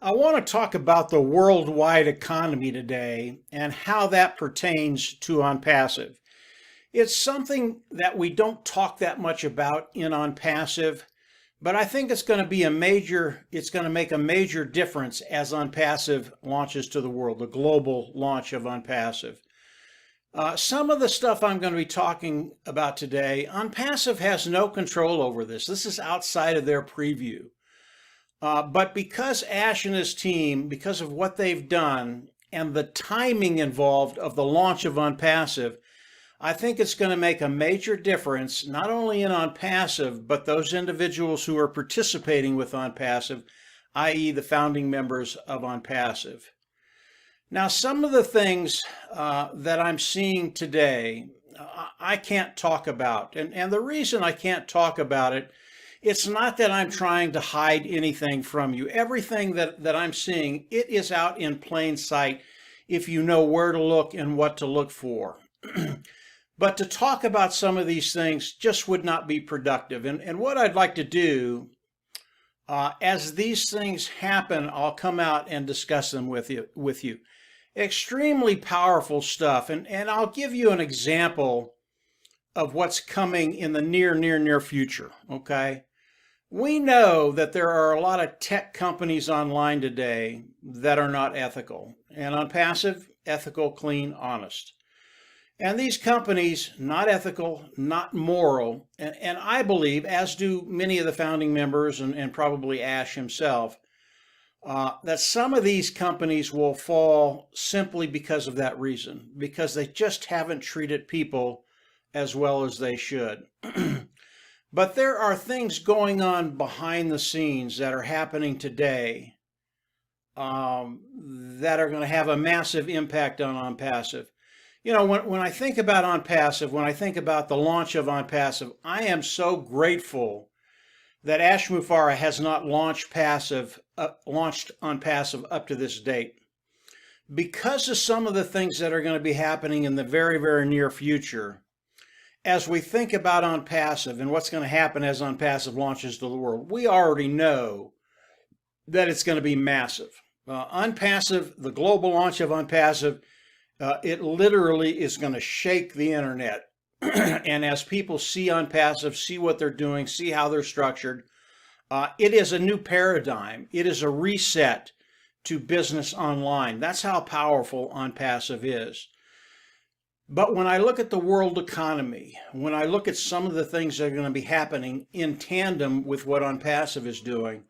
I want to talk about the worldwide economy today and how that pertains to Onpassive. It's something that we don't talk that much about in Onpassive, but I think it's going to make a major difference as Onpassive launches to the world, the global launch of Onpassive. Some of the stuff I'm going to be talking about today, Onpassive has no control over this. This is outside of their preview. But because Ash and his team, because of what they've done and the timing involved of the launch of Onpassive, I think it's going to make a major difference, not only in Onpassive, but those individuals who are participating with Onpassive, i.e. the founding members of Onpassive. Now, some of the things that I'm seeing today, I can't talk about. And the reason I can't talk about it, it's not that I'm trying to hide anything from you. Everything that I'm seeing, it is out in plain sight if you know where to look and what to look for. But to talk about some of these things just would not be productive. And what I'd like to do, as these things happen, I'll come out and discuss them with you. Extremely powerful stuff. And I'll give you an example of what's coming in the near future, okay? We know that there are a lot of tech companies online today that are not ethical. And Onpassive, ethical, clean, honest. And these companies, not ethical, not moral, and I believe, as do many of the founding members and probably Ash himself, that some of these companies will fall simply because of that reason, because they just haven't treated people as well as they should. But there are things going on behind the scenes that are happening today that are going to have a massive impact on Onpassive. You know, when I think about Onpassive, when I think about the launch of Onpassive, I am so grateful that Ash Mufareh has not launched Onpassive up to this date. Because of some of the things that are going to be happening in the very near future, as we think about Onpassive and what's going to happen as Onpassive launches to the world, we already know that it's going to be massive. Onpassive, the global launch of Onpassive, it literally is going to shake the internet. And as people see Onpassive, see what they're doing, see how they're structured, it is a new paradigm. It is a reset to business online. That's how powerful Onpassive is. But when I look at the world economy, when I look at some of the things that are going to be happening in tandem with what Onpassive is doing,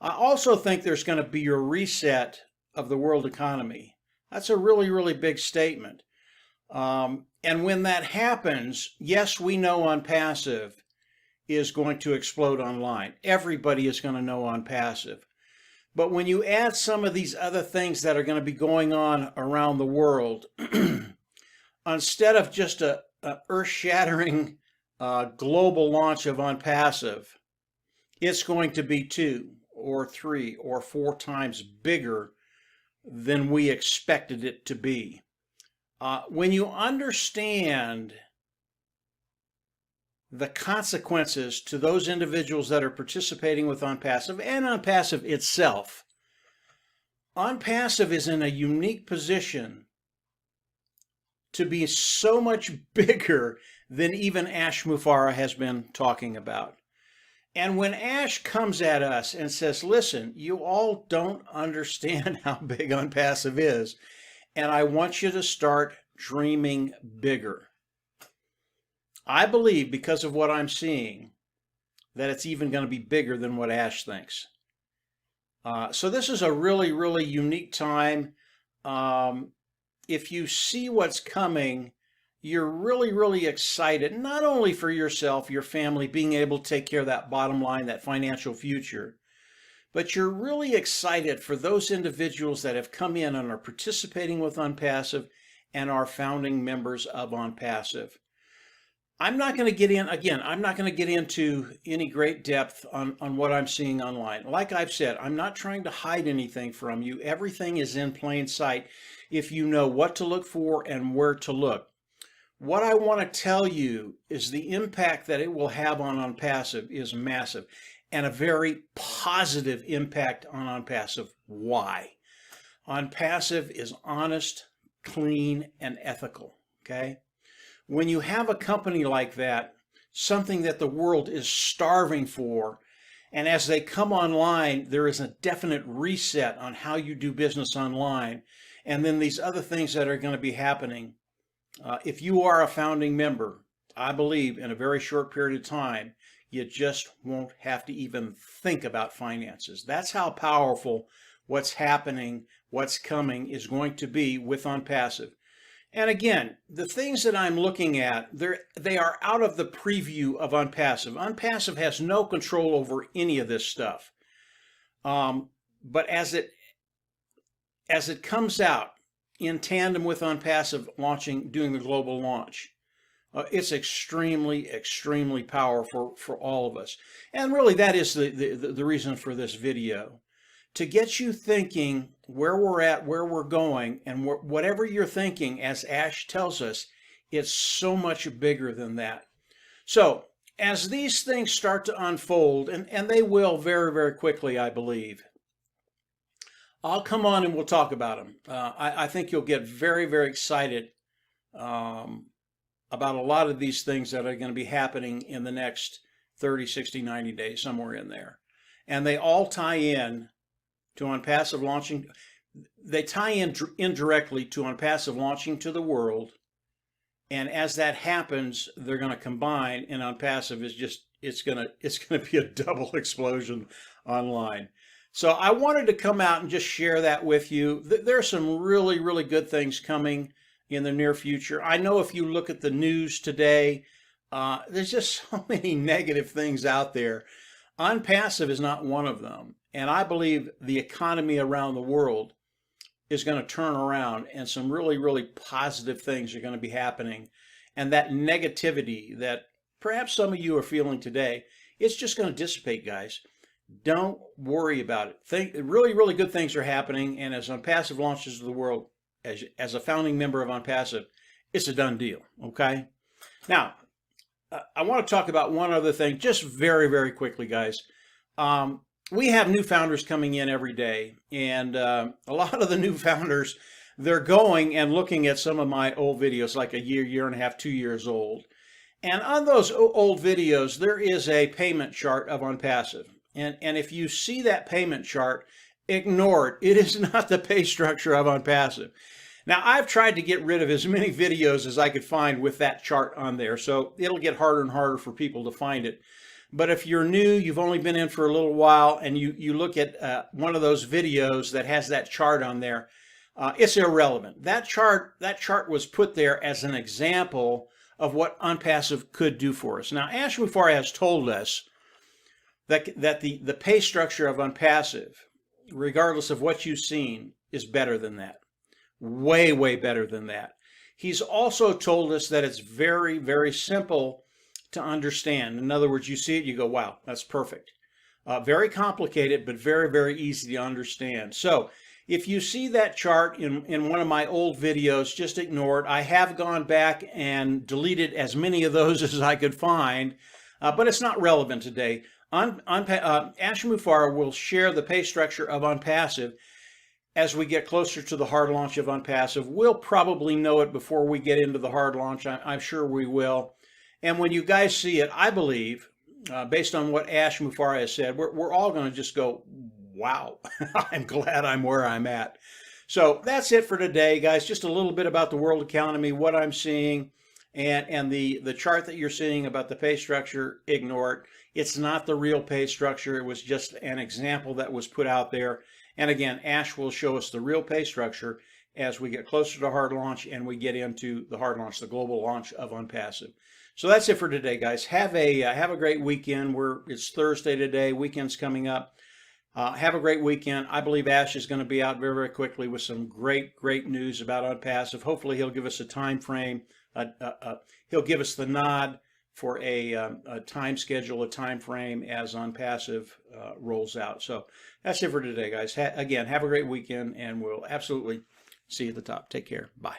I also think there's going to be a reset of the world economy. That's a really big statement. And when that happens, yes, we know Onpassive is going to explode online. Everybody is going to know Onpassive. But when you add some of these other things that are going to be going on around the world, instead of just a earth-shattering global launch of Onpassive, it's going to be 2 or 3 or 4 times bigger than we expected it to be. When you understand the consequences to those individuals that are participating with Onpassive and Onpassive itself, Onpassive is in a unique position to be so much bigger than even Ash Mufareh has been talking about. And when Ash comes at us and says, listen, you all don't understand how big Onpassive is, and I want you to start dreaming bigger. I believe, because of what I'm seeing, that it's even going to be bigger than what Ash thinks. So this is a really unique time. If you see what's coming, you're really excited, not only for yourself, your family, being able to take care of that bottom line, that financial future, but you're really excited for those individuals that have come in and are participating with Onpassive and are founding members of Onpassive. I'm not going to get in, again, I'm not going to get into any great depth on what I'm seeing online. Like I've said, I'm not trying to hide anything from you. Everything is in plain sight if you know what to look for and where to look. What I want to tell you is the impact that it will have on Onpassive is massive. and a very positive impact on Onpassive. Why? Onpassive is honest, clean, and ethical, okay? When you have a company like that, something that the world is starving for, and as they come online, there is a definite reset on how you do business online. And then these other things that are going to be happening. If you are a founding member, I believe in a very short period of time, you just won't have to even think about finances. That's how powerful what's happening, what's coming is going to be with Onpassive. And again, the things that I'm looking at, they are out of the preview of Onpassive. Onpassive has no control over any of this stuff. But as it comes out in tandem with Onpassive doing the global launch, it's extremely, extremely powerful for all of us. And really, that is the reason for this video. To get you thinking where we're at, where we're going, and whatever you're thinking, as Ash tells us, it's so much bigger than that. So as these things start to unfold, and they will very, very quickly, I believe, I'll come on and we'll talk about them. I think you'll get very, very excited about a lot of these things that are going to be happening in the next 30, 60, 90 days, somewhere in there. And they all tie in to Onpassive launching. They tie in indirectly to Onpassive launching to the world. And as that happens, they're going to combine, and Onpassive is just, it's going to be a double explosion online. So I wanted to come out and just share that with you. There's some really, really good things coming in the near future. I know if you look at the news today, there's just so many negative things out there. Onpassive is not one of them. And I believe the economy around the world is going to turn around, and some really, really positive things are going to be happening. And that negativity that perhaps some of you are feeling today, it's just going to dissipate, guys. Don't worry about it. Really, really good things are happening. And as Onpassive launches to the world, as a founding member of Onpassive, it's a done deal, okay? Now, I want to talk about one other thing, just very, very quickly, guys. We have new founders coming in every day, and a lot of the new founders, they're going and looking at some of my old videos, like a year and a half, 2 years old. And on those old videos, there is a payment chart of Onpassive. And if you see that payment chart, ignore it. It is not the pay structure of Onpassive. Now, I've tried to get rid of as many videos as I could find with that chart on there, so it'll get harder and harder for people to find it. But if you're new, you've only been in for a little while, and you look at one of those videos that has that chart on there, it's irrelevant. That chart was put there as an example of what Onpassive could do for us. Now, Ash Mufareh has told us that the pay structure of Onpassive, regardless of what you've seen, is better than that. Way, way better than that. He's also told us that it's very, very simple to understand. In other words, you see it, you go, wow, that's perfect. Very complicated, but very, very easy to understand. So if you see that chart in one of my old videos, just ignore it. I have gone back and deleted as many of those as I could find, but it's not relevant today. Ash Mufareh will share the pay structure of Onpassive as we get closer to the hard launch of Onpassive. We'll probably know it before we get into the hard launch. I'm sure we will. And when you guys see it, I believe, based on what Ash Mufareh has said, we're all going to just go, wow, I'm glad I'm where I'm at. So that's it for today, guys. Just a little bit about the world economy, what I'm seeing, and the chart that you're seeing about the pay structure, ignore it. It's not the real pay structure. It was just an example that was put out there. And again, Ash will show us the real pay structure as we get closer to hard launch and we get into the hard launch, the global launch of Onpassive. So that's it for today, guys. Have a great weekend. It's Thursday today. Weekend's coming up. Have a great weekend. I believe Ash is going to be out very, very quickly with some great, great news about Onpassive. Hopefully, he'll give us a time frame. He'll give us the nod for a time schedule, a time frame as Onpassive rolls out. So that's it for today, guys. Again, have a great weekend, and we'll absolutely see you at the top. Take care. Bye.